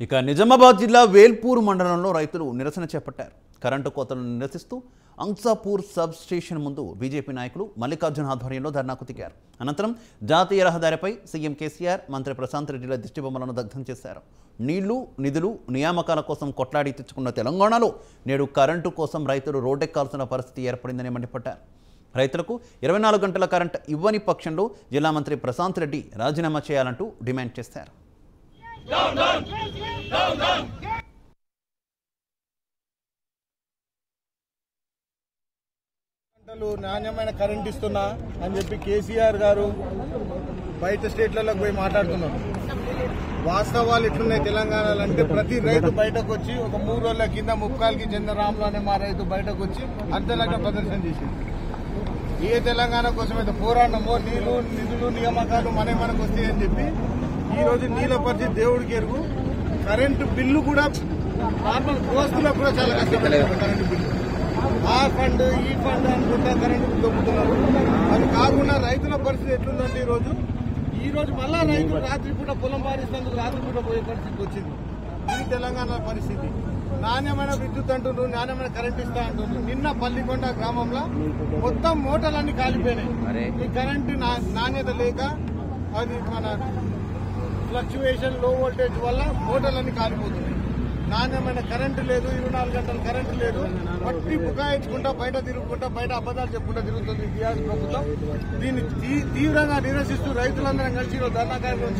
ఇక నిజామాబాద్ జిల్లా వేల్పూర్ మండలంలో రైతులు నిరసన చేపట్టారు. కరెంటు కోతలను నిరసిస్తూ అంసాపూర్ సబ్ స్టేషన్ ముందు బీజేపీ నాయకులు మల్లికార్జున్ ఆధ్వర్యంలో ధర్నాకు దిగారు. అనంతరం జాతీయ రహదారిపై సీఎం కేసీఆర్, మంత్రి ప్రశాంత్ రెడ్డిల దిష్టిబొమ్మలను దగ్ధం చేశారు. నీళ్లు, నిధులు, నియామకాల కోసం కొట్లాడి తెచ్చుకున్న తెలంగాణలో నేడు కరెంటు కోసం రైతులు రోడ్డెక్కాల్సిన పరిస్థితి ఏర్పడిందని మండిపడ్డారు. రైతులకు 24 గంటల కరెంటు ఇవ్వని పక్షంలో జిల్లా మంత్రి ప్రశాంత్ రెడ్డి రాజీనామా చేయాలంటూ డిమాండ్ చేశారు. నాణ్యమైన కరెంట్ ఇస్తున్నా అని చెప్పి కేసీఆర్ గారు బయట స్టేట్లకు పోయి మాట్లాడుతున్నారు. వాస్తవాలు ఎట్లున్నాయి తెలంగాణలో అంటే ప్రతి రైతు బయటకు వచ్చి ఒక 3 రోజుల కింద ముక్కాలకి చెందిన రాములు అనే మా రైతు బయటకు వచ్చి అర్ధలక్ష ప్రదర్శన చేసింది. ఏ తెలంగాణ కోసమైతే పోరాడమో నీళ్లు, నిధులు, నియామకాలు మనకు వస్తాయని చెప్పి ఈ రోజు నీళ్ళ పరిస్థితి దేవుడికి ఎరుగు. కరెంటు బిల్లు కూడా నార్మల్ దోస్తులకు కూడా చాలా కష్టపడలేదు. కరెంటు బిల్లు ఆ ఫండ్ ఈ ఫండ్ అనుకుంటా కరెంటు బిల్లు దొబ్బుతున్నారు. అది కాకుండా రైతుల పరిస్థితి ఎట్లుందంటే ఈ రోజు మళ్ళా రైతులు రాత్రిపూట పొలం పారిస్తేందుకు రాత్రిపూట పోయే పరిస్థితి వచ్చింది. ఇది తెలంగాణ పరిస్థితి. నాణ్యమైన విద్యుత్ అంటుండ్రు, నాణ్యమైన కరెంట్ ఇస్తా అంటుండ్రు. నిన్న పల్లికొండ గ్రామంలో మొత్తం మోటార్లన్నీ కాలిపోయినాయి. ఈ కరెంటు నాణ్యత లేక అది మన ఫ్లక్చువేషన్, లో వోల్టేజ్ వల్ల మోటార్లన్నీ కాలిపోతున్నాయి. నాణ్యమైన కరెంటు లేదు, 24 గంటలు కరెంటు లేదు. పట్టి బుకాయించుకుంటా బయట తిరుగుకుంటా బయట అబద్దాలు చెప్పుకుంటా తిరుగుతుంది టీఆర్ఎస్ ప్రభుత్వం. దీన్ని తీవ్రంగా నిరసిస్తూ రైతులందరం కలిసి ధర్నా కార్యక్రమం